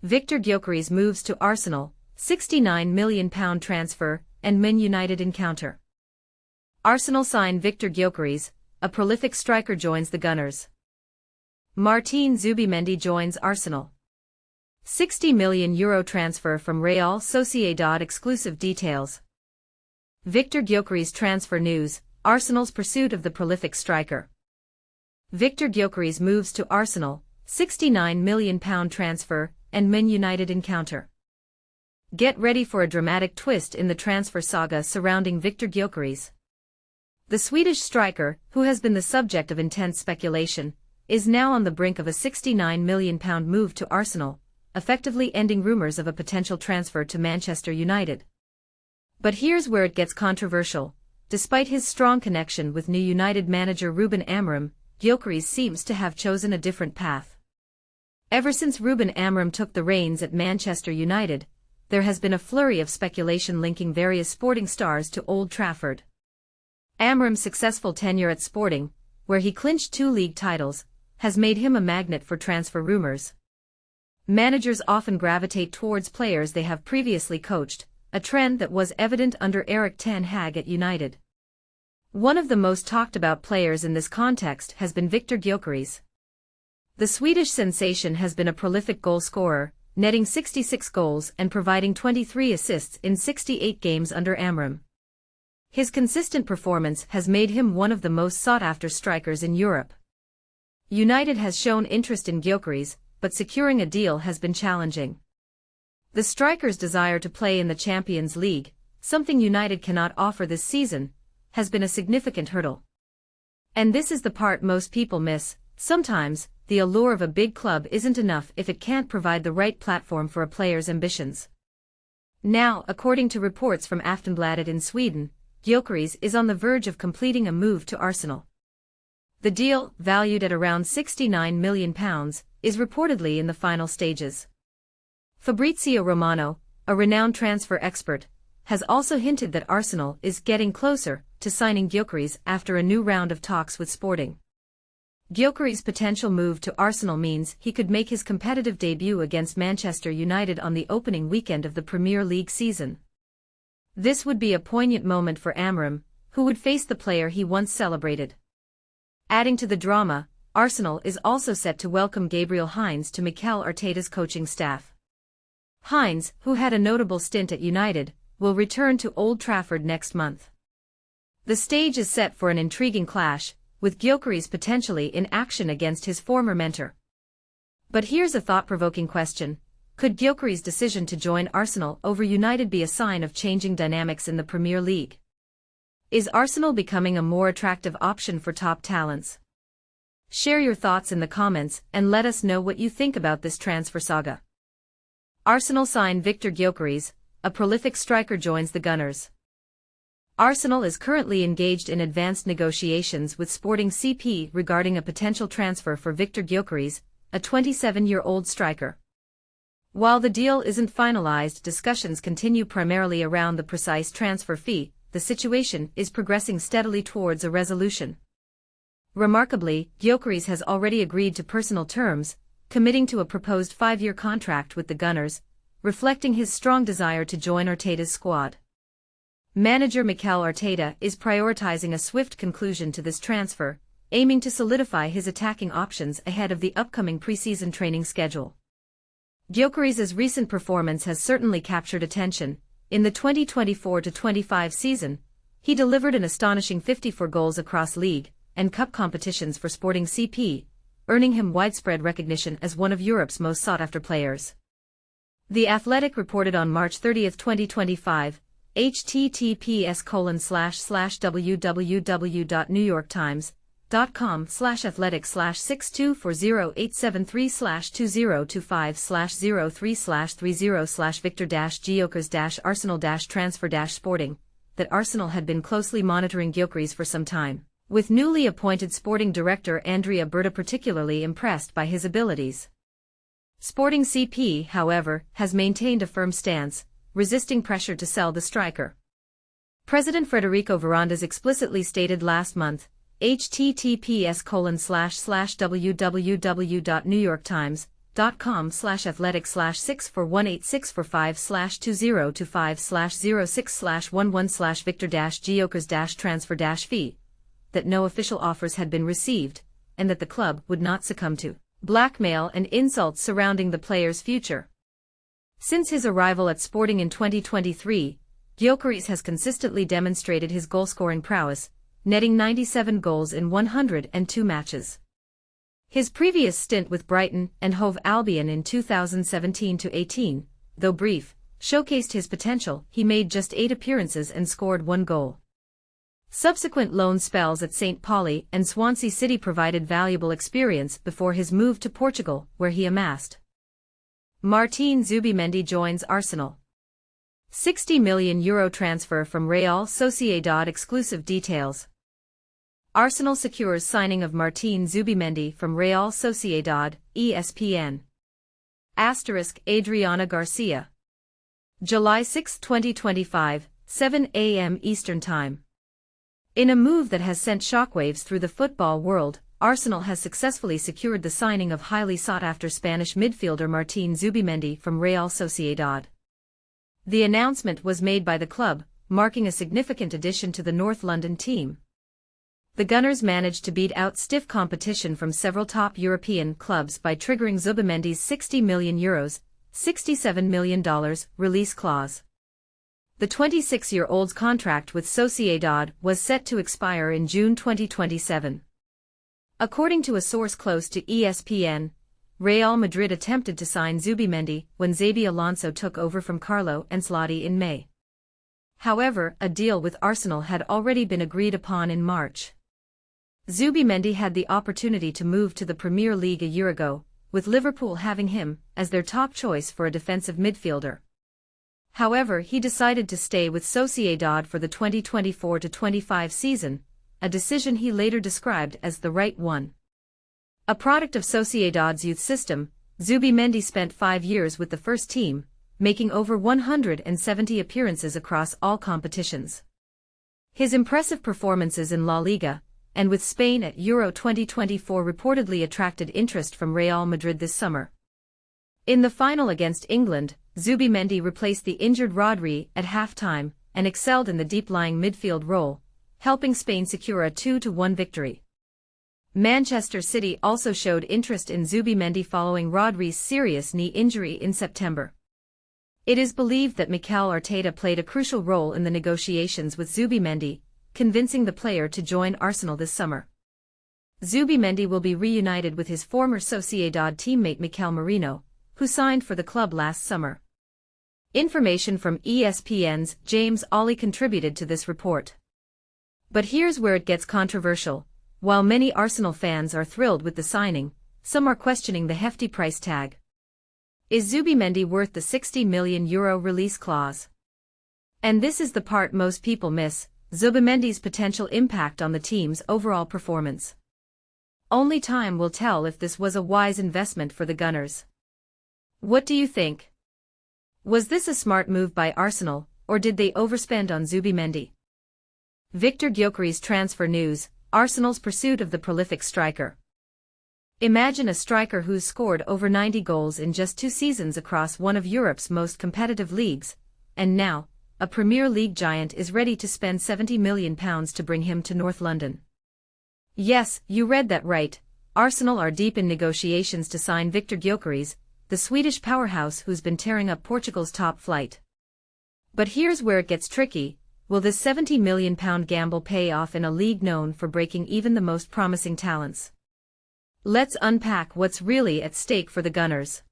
Viktor Gyokeres moves to Arsenal, £69 million transfer, and Man United encounter. Arsenal sign Viktor Gyokeres, a prolific striker joins the Gunners. Martín Zubimendi joins Arsenal. €60 million transfer from Real Sociedad. Exclusive details. Viktor Gyokeres transfer news, Arsenal's pursuit of the prolific striker. Viktor Gyokeres moves to Arsenal, £69 million transfer, and Man United encounter. Get ready for a dramatic twist in the transfer saga surrounding Viktor Gyokeres. The Swedish striker, who has been the subject of intense speculation, is now on the brink of a £69 million move to Arsenal, effectively ending rumours of a potential transfer to Manchester United. But here's where it gets controversial. Despite his strong connection with new United manager Ruben Amorim, Gyokeres seems to have chosen a different path. Ever since Ruben Amorim took the reins at Manchester United, there has been a flurry of speculation linking various sporting stars to Old Trafford. Amorim's successful tenure at Sporting, where he clinched 2 league titles, has made him a magnet for transfer rumours. Managers often gravitate towards players they have previously coached, a trend that was evident under Erik ten Hag at United. One of the most talked about players in this context has been Viktor Gyokeres. The Swedish sensation has been a prolific goal scorer, netting 66 goals and providing 23 assists in 68 games under Amorim. His consistent performance has made him one of the most sought-after strikers in Europe. United has shown interest in Gyokeres, but securing a deal has been challenging. The striker's desire to play in the Champions League, something United cannot offer this season, has been a significant hurdle. And this is the part most people miss. Sometimes, the allure of a big club isn't enough if it can't provide the right platform for a player's ambitions. Now, according to reports from Aftonbladet in Sweden, Gyokeres is on the verge of completing a move to Arsenal. The deal, valued at around £69 million, is reportedly in the final stages. Fabrizio Romano, a renowned transfer expert, has also hinted that Arsenal is getting closer to signing Gyokeres after a new round of talks with Sporting. Gyokeres' potential move to Arsenal means he could make his competitive debut against Manchester United on the opening weekend of the Premier League season. This would be a poignant moment for Amorim, who would face the player he once celebrated. Adding to the drama, Arsenal is also set to welcome Gabriel Heinz to Mikel Arteta's coaching staff. Heinz, who had a notable stint at United, will return to Old Trafford next month. The stage is set for an intriguing clash, with Gyokeres potentially in action against his former mentor. But here's a thought-provoking question. Could Gyokeres' decision to join Arsenal over United be a sign of changing dynamics in the Premier League? Is Arsenal becoming a more attractive option for top talents? Share your thoughts in the comments and let us know what you think about this transfer saga. Arsenal sign Viktor Gyokeres, a prolific striker joins the Gunners. Arsenal is currently engaged in advanced negotiations with Sporting CP regarding a potential transfer for Viktor Gyokeres, a 27-year-old striker. While the deal isn't finalized, discussions continue primarily around the precise transfer fee. The situation is progressing steadily towards a resolution. Remarkably, Gyokeres has already agreed to personal terms, committing to a proposed 5-year contract with the Gunners, reflecting his strong desire to join Arteta's squad. Manager Mikel Arteta is prioritizing a swift conclusion to this transfer, aiming to solidify his attacking options ahead of the upcoming pre-season training schedule. Gyokeres' recent performance has certainly captured attention. In the 2024-25 season, he delivered an astonishing 54 goals across league and cup competitions for Sporting CP, earning him widespread recognition as one of Europe's most sought-after players. The Athletic reported on March 30, 2025, https://www.newyorktimes.com/athletic/62408736/2025/03/Viktor-Gyokeres-Arsenal-transfer-sporting, that Arsenal had been closely monitoring Gyokeres for some time, with newly appointed Sporting director Andrea Berta particularly impressed by his abilities. Sporting CP, however, has maintained a firm stance, resisting pressure to sell the striker. President Federico Varandas explicitly stated last month, https://www.newyorktimes.com Viktor-Gyokeres-transfer-fee, that no official offers had been received, and that the club would not succumb to blackmail and insults surrounding the player's future. Since his arrival at Sporting in 2023, Gyokeres has consistently demonstrated his goal-scoring prowess, netting 97 goals in 102 matches. His previous stint with Brighton and Hove Albion in 2017-18, though brief, showcased his potential. He made just 8 appearances and scored 1 goal. Subsequent loan spells at St. Pauli and Swansea City provided valuable experience before his move to Portugal, where he amassed. Martín Zubimendi joins Arsenal. €60 million transfer from Real Sociedad. Exclusive details. Arsenal secures signing of Martín Zubimendi from Real Sociedad, ESPN. Adriana Garcia. July 6, 2025, 7 a.m. Eastern Time. In a move that has sent shockwaves through the football world, Arsenal has successfully secured the signing of highly sought-after Spanish midfielder Martín Zubimendi from Real Sociedad. The announcement was made by the club, marking a significant addition to the North London team. The Gunners managed to beat out stiff competition from several top European clubs by triggering Zubimendi's €60 million, $67 million, release clause. The 26-year-old's contract with Sociedad was set to expire in June 2027. According to a source close to ESPN, Real Madrid attempted to sign Zubimendi when Xabi Alonso took over from Carlo Ancelotti in May. However, a deal with Arsenal had already been agreed upon in March. Zubimendi had the opportunity to move to the Premier League a year ago, with Liverpool having him as their top choice for a defensive midfielder. However, he decided to stay with Sociedad for the 2024-25 season, a decision he later described as the right one. A product of Sociedad's youth system, Zubimendi spent 5 years with the first team, making over 170 appearances across all competitions. His impressive performances in La Liga, and with Spain at Euro 2024 reportedly attracted interest from Real Madrid this summer. In the final against England, Zubimendi replaced the injured Rodri at halftime and excelled in the deep-lying midfield role, helping Spain secure a 2-1 victory. Manchester City also showed interest in Zubimendi following Rodri's serious knee injury in September. It is believed that Mikel Arteta played a crucial role in the negotiations with Zubimendi, convincing the player to join Arsenal this summer. Zubimendi will be reunited with his former Sociedad teammate Mikel Merino, who signed for the club last summer. Information from ESPN's James Ollie contributed to this report. But here's where it gets controversial. While many Arsenal fans are thrilled with the signing, some are questioning the hefty price tag. Is Zubimendi worth the €60 million release clause? And this is the part most people miss: Zubimendi's potential impact on the team's overall performance. Only time will tell if this was a wise investment for the Gunners. What do you think? Was this a smart move by Arsenal, or did they overspend on Zubimendi? Viktor Gyokeres transfer news: Arsenal's pursuit of the prolific striker. Imagine a striker who's scored over 90 goals in just 2 seasons across one of Europe's most competitive leagues, and now, a Premier League giant is ready to spend £70 million to bring him to North London. Yes, you read that right. Arsenal are deep in negotiations to sign Viktor Gyokeres, the Swedish powerhouse who's been tearing up Portugal's top flight. But here's where it gets tricky: will this £70 million gamble pay off in a league known for breaking even the most promising talents? Let's unpack what's really at stake for the Gunners.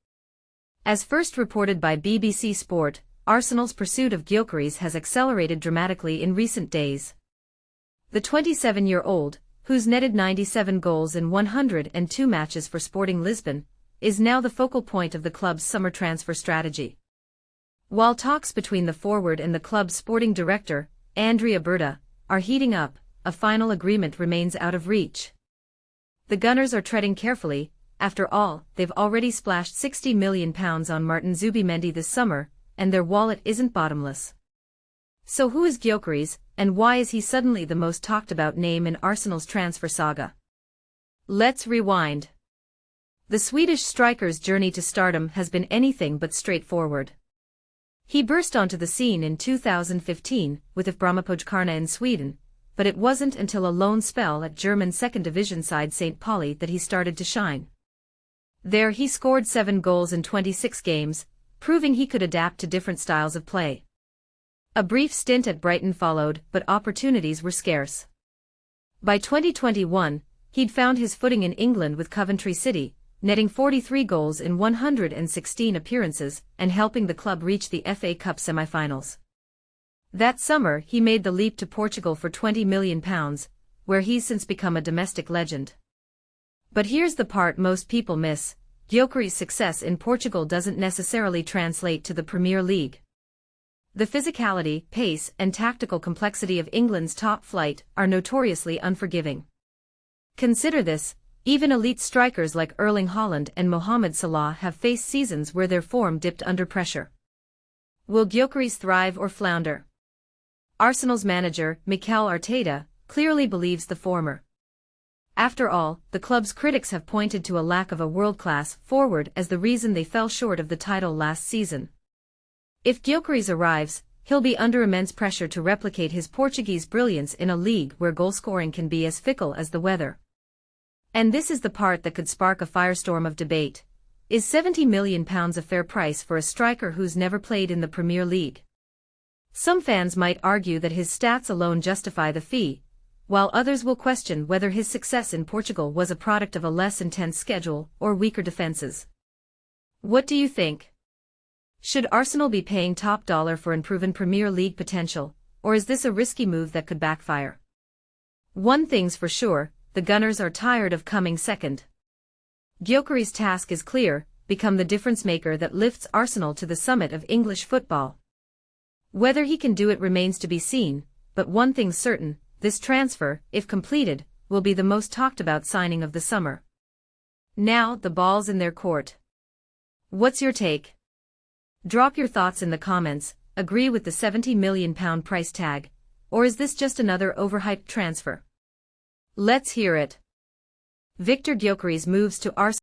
As first reported by BBC Sport, Arsenal's pursuit of Gyokeres has accelerated dramatically in recent days. The 27-year-old, who's netted 97 goals in 102 matches for Sporting Lisbon, is now the focal point of the club's summer transfer strategy. While talks between the forward and the club's sporting director, Andrea Berta, are heating up, a final agreement remains out of reach. The Gunners are treading carefully. After all, they've already splashed £60 million on Martín Zubimendi this summer, and their wallet isn't bottomless. So who is Gyokeres, and why is he suddenly the most talked about name in Arsenal's transfer saga? Let's rewind. The Swedish striker's journey to stardom has been anything but straightforward. He burst onto the scene in 2015 with IF Brommapojkarna in Sweden, but it wasn't until a loan spell at German second division side St. Pauli that he started to shine. There he scored 7 goals in 26 games, proving he could adapt to different styles of play. A brief stint at Brighton followed, but opportunities were scarce. By 2021, he'd found his footing in England with Coventry City, netting 43 goals in 116 appearances and helping the club reach the FA Cup semi-finals. That summer he made the leap to Portugal for £20 million, where he's since become a domestic legend. But here's the part most people miss: Gyokeres' success in Portugal doesn't necessarily translate to the Premier League. The physicality, pace, and tactical complexity of England's top flight are notoriously unforgiving. Consider this: even elite strikers like Erling Haaland and Mohamed Salah have faced seasons where their form dipped under pressure. Will Gyokeres thrive or flounder? Arsenal's manager, Mikel Arteta, clearly believes the former. After all, the club's critics have pointed to a lack of a world-class forward as the reason they fell short of the title last season. If Gyokeres arrives, he'll be under immense pressure to replicate his Portuguese brilliance in a league where goal-scoring can be as fickle as the weather. And this is the part that could spark a firestorm of debate. Is £70 million a fair price for a striker who's never played in the Premier League? Some fans might argue that his stats alone justify the fee, while others will question whether his success in Portugal was a product of a less intense schedule or weaker defenses. What do you think? Should Arsenal be paying top dollar for unproven Premier League potential, or is this a risky move that could backfire? One thing's for sure: the Gunners are tired of coming second. Gyokeres' task is clear: become the difference maker that lifts Arsenal to the summit of English football. Whether he can do it remains to be seen, but one thing's certain: this transfer, if completed, will be the most talked about signing of the summer. Now the ball's in their court. What's your take? Drop your thoughts in the comments. Agree with the £70 million price tag, or is this just another overhyped transfer? Let's hear it. Viktor Gyokeres moves to Arsenal.